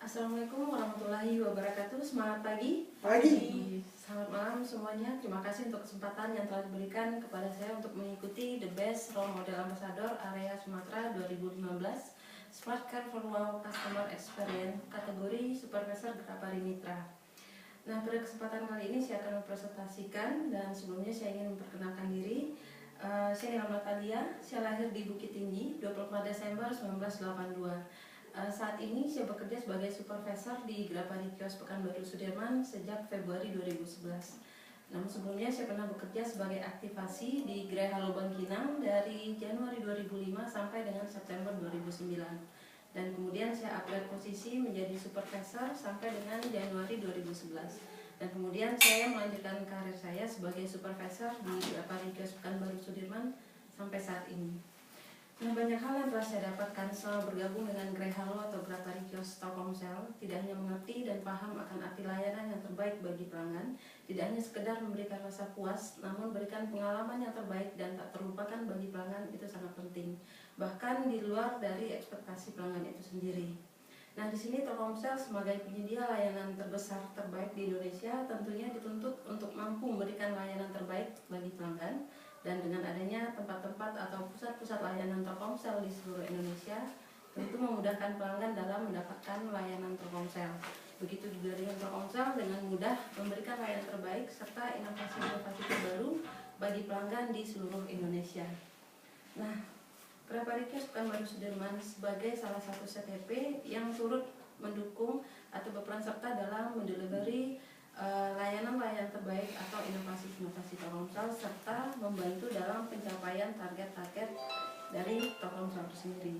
Assalamualaikum warahmatullahi wabarakatuh. Semangat pagi. Pagi. Selamat malam semuanya. Terima kasih untuk kesempatan yang telah diberikan kepada saya untuk mengikuti The Best Role Model Ambassador Area Sumatera 2015 Smart Care for Wow Customer Experience kategori Supervisor Grapari Mitra. Nah, pada kesempatan kali ini saya akan mempresentasikan, dan sebelumnya saya ingin memperkenalkan diri. Saya nama Natalia, saya lahir di Bukit Tinggi 24 Desember 1982. Saat ini saya bekerja sebagai supervisor di Grapari Kios Pekanbaru Sudirman sejak Februari 2011. Namun sebelumnya saya pernah bekerja sebagai aktivasi di Gerai Halo Bangkinang dari Januari 2005 sampai dengan September 2009. Dan kemudian saya upgrade posisi menjadi supervisor sampai dengan Januari 2011. Dan kemudian saya melanjutkan karir saya sebagai supervisor di Grapari Kios Pekanbaru Sudirman sampai saat ini. Nah, banyak hal yang telah saya dapatkan selama bergabung dengan Gerai Halo atau Grapari Kios Telkomsel. Tidak hanya mengerti dan paham akan arti layanan yang terbaik bagi pelanggan, tidak hanya sekedar memberikan rasa puas, namun berikan pengalaman yang terbaik dan tak terlupakan bagi pelanggan itu sangat penting. Bahkan di luar dari ekspektasi pelanggan itu sendiri. Nah, di sini Telkomsel sebagai penyedia layanan terbesar terbaik di Indonesia tentunya dituntut untuk mampu memberikan layanan terbaik bagi pelanggan. Dan dengan adanya tempat-tempat atau pusat-pusat layanan Telkomsel di seluruh Indonesia, tentu memudahkan pelanggan dalam mendapatkan layanan Telkomsel. Begitu juga dengan Telkomsel dengan mudah memberikan layanan terbaik serta inovasi-inovasi terbaru bagi pelanggan di seluruh Indonesia. Nah, Grapari Kios Pekanbaru Sudirman sebagai salah satu CTP yang turut mendukung atau berperan serta dalam mendelivery layanan-layanan terbaik atau inovasi-inovasi Telkomsel serta membantu dalam pencapaian target-target dari Telkomsel itu sendiri.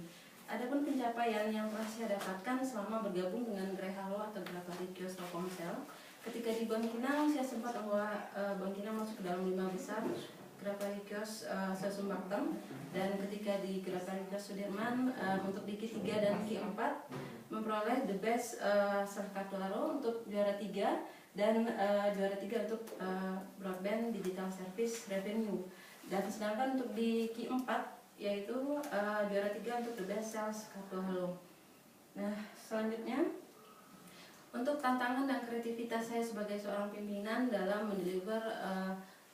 Adapun pencapaian yang telah saya dapatkan selama bergabung dengan Gerai Halo atau Grapari Kios Telkomsel, ketika di Bangkinang saya sempat membawa Bangkinang masuk ke dalam 5 besar Grapari Kios Sesumbarteng, dan ketika di Grapari Kios Sudirman untuk di Q3 dan Q4 memperoleh The Best Serkaklaro untuk juara 3 dan juara 3 untuk Broadband Digital Service Revenue, dan sedangkan untuk di Q4 yaitu juara 3 untuk The Best Sales Kartu Halo. Nah, selanjutnya untuk tantangan dan kreativitas saya sebagai seorang pimpinan dalam mendeliver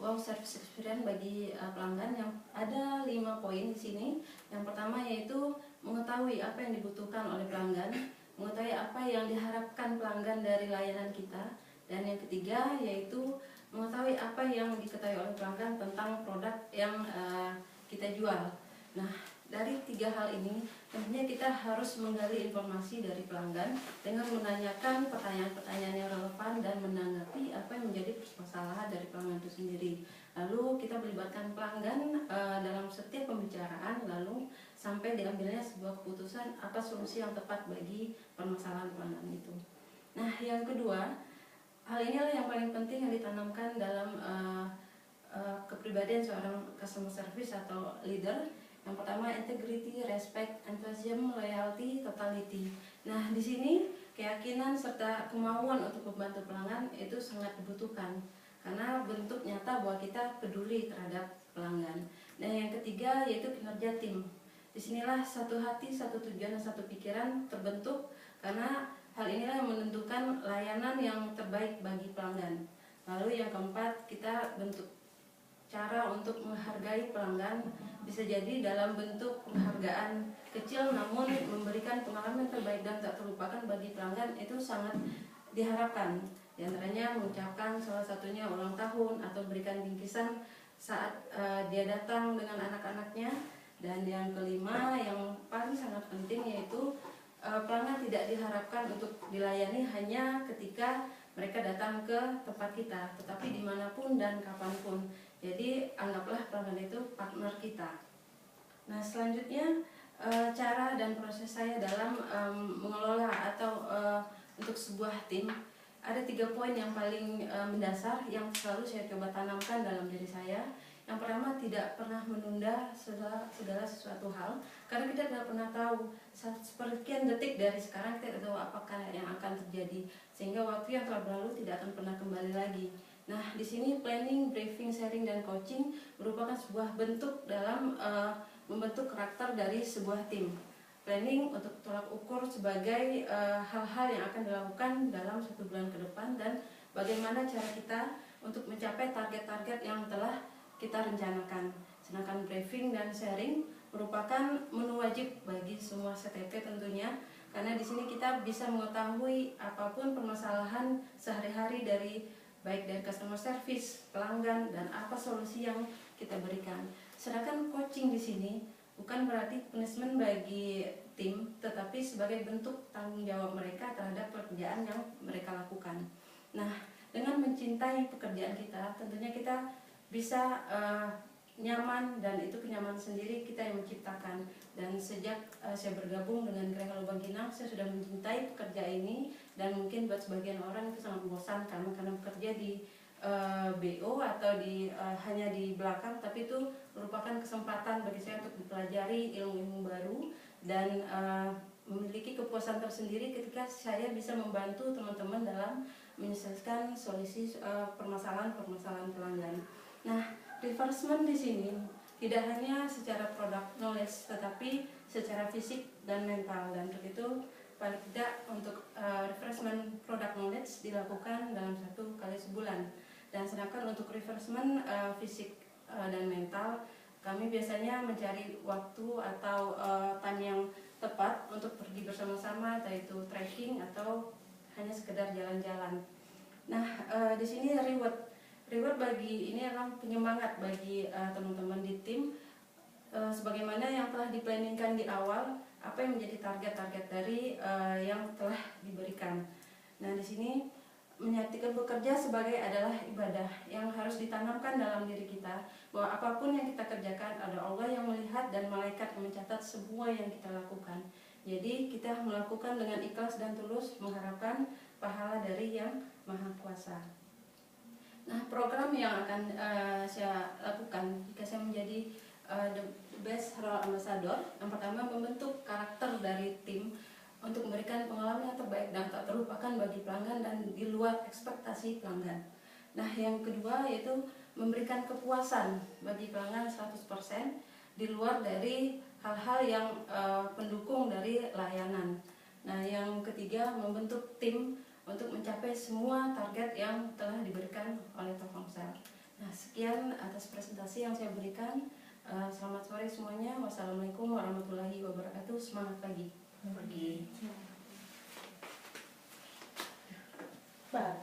wow service experience bagi pelanggan, yang ada 5 poin di sini. Yang pertama yaitu mengetahui apa yang dibutuhkan oleh pelanggan, mengetahui apa yang diharapkan pelanggan dari layanan kita, dan yang ketiga yaitu mengetahui apa yang diketahui oleh pelanggan tentang produk yang kita jual. Nah, dari 3 hal ini tentunya kita harus menggali informasi dari pelanggan dengan menanyakan pertanyaan-pertanyaan yang relevan dan menanggapi apa yang menjadi permasalahan dari pelanggan itu sendiri. Lalu kita melibatkan pelanggan dalam setiap pembicaraan, lalu sampai diambilnya sebuah keputusan apa solusi yang tepat bagi permasalahan pelanggan itu. Nah, yang kedua, hal inilah yang paling penting yang ditanamkan dalam kepribadian seorang customer service atau leader. Yang pertama, integrity, respect, enthusiasm, loyalty, totality. Nah, di sini keyakinan serta kemauan untuk membantu pelanggan itu sangat dibutuhkan karena bentuk nyata bahwa kita peduli terhadap pelanggan. Dan yang ketiga yaitu kinerja tim. Disinilah satu hati, satu tujuan, dan satu pikiran terbentuk karena hal inilah yang menentukan layanan yang terbaik bagi pelanggan. Lalu yang keempat, kita bentuk cara untuk menghargai pelanggan bisa jadi dalam bentuk penghargaan kecil namun memberikan pengalaman terbaik dan tak terlupakan bagi pelanggan itu sangat diharapkan. Di antaranya mengucapkan salah satunya ulang tahun atau berikan bingkisan saat dia datang dengan anak-anaknya. Dan yang kelima yang paling sangat penting yaitu pelanggan tidak diharapkan untuk dilayani hanya ketika mereka datang ke tempat kita, tetapi dimanapun dan kapanpun. Jadi anggaplah pelanggan itu partner kita. Nah, selanjutnya cara dan proses saya dalam mengelola atau untuk sebuah tim, ada 3 poin yang paling mendasar yang selalu saya coba tanamkan dalam diri saya. Yang pertama, tidak pernah menunda segala sesuatu hal, karena kita tidak pernah tahu sepersekian detik dari sekarang kita tidak tahu apakah yang akan terjadi, sehingga waktu yang telah berlalu tidak akan pernah kembali lagi. Nah, di sini planning, briefing, sharing, dan coaching merupakan sebuah bentuk dalam membentuk karakter dari sebuah tim. planning untuk tolak ukur sebagai hal-hal yang akan dilakukan dalam 1 bulan ke depan dan bagaimana cara kita untuk mencapai target-target yang telah kita rencanakan. Sedangkan briefing dan sharing merupakan menu wajib bagi semua CTP tentunya, karena di sini kita bisa mengetahui apapun permasalahan sehari-hari baik dari customer service, pelanggan, dan apa solusi yang kita berikan. Sedangkan coaching di sini bukan berarti punishment bagi tim, tetapi sebagai bentuk tanggung jawab mereka terhadap pekerjaan yang mereka lakukan. Nah, dengan mencintai pekerjaan kita, tentunya kita bisa nyaman, dan itu kenyamanan sendiri kita yang menciptakan. Dan sejak saya bergabung dengan Gereja Lubang Ginang, saya sudah mencintai pekerjaan ini, dan mungkin buat sebagian orang itu sangat membosankan karena bekerja di BO atau hanya di belakang, tapi itu merupakan kesempatan bagi saya untuk mempelajari ilmu-ilmu baru dan memiliki kepuasan tersendiri ketika saya bisa membantu teman-teman dalam menyelesaikan solusi permasalahan-permasalahan pelanggan. Nah, refreshment di sini tidak hanya secara product knowledge, tetapi secara fisik dan mental. Dan untuk itu paling tidak untuk refreshment product knowledge dilakukan dalam 1 kali sebulan. Dan sedangkan untuk refreshment fisik dan mental, kami biasanya mencari waktu atau time yang tepat untuk pergi bersama-sama, yaitu trekking atau hanya sekedar jalan-jalan. Nah, di sini reward bagi ini adalah penyemangat bagi teman-teman di tim, sebagaimana yang telah diplanningkan di awal, apa yang menjadi target-target dari yang telah diberikan. Nah, di sini menyatikan bekerja sebagai adalah ibadah yang harus ditanamkan dalam diri kita, bahwa apapun yang kita kerjakan ada Allah yang melihat dan malaikat yang mencatat semua yang kita lakukan. Jadi kita melakukan dengan ikhlas dan tulus mengharapkan pahala dari Yang Maha Kuasa. Nah, program yang akan saya lakukan jika saya menjadi the best role ambassador, yang pertama membentuk karakter dari tim untuk memberikan pengalaman yang terbaik dan tak terlupakan bagi pelanggan dan di luar ekspektasi pelanggan. Nah, yang kedua yaitu memberikan kepuasan bagi pelanggan 100% di luar dari hal-hal yang pendukung dari layanan. Nah, yang ketiga membentuk tim untuk mencapai semua target yang telah diberikan oleh Telkomsel. Nah, sekian atas presentasi yang saya berikan. Selamat sore semuanya. Wassalamualaikum warahmatullahi wabarakatuh. Semangat pagi.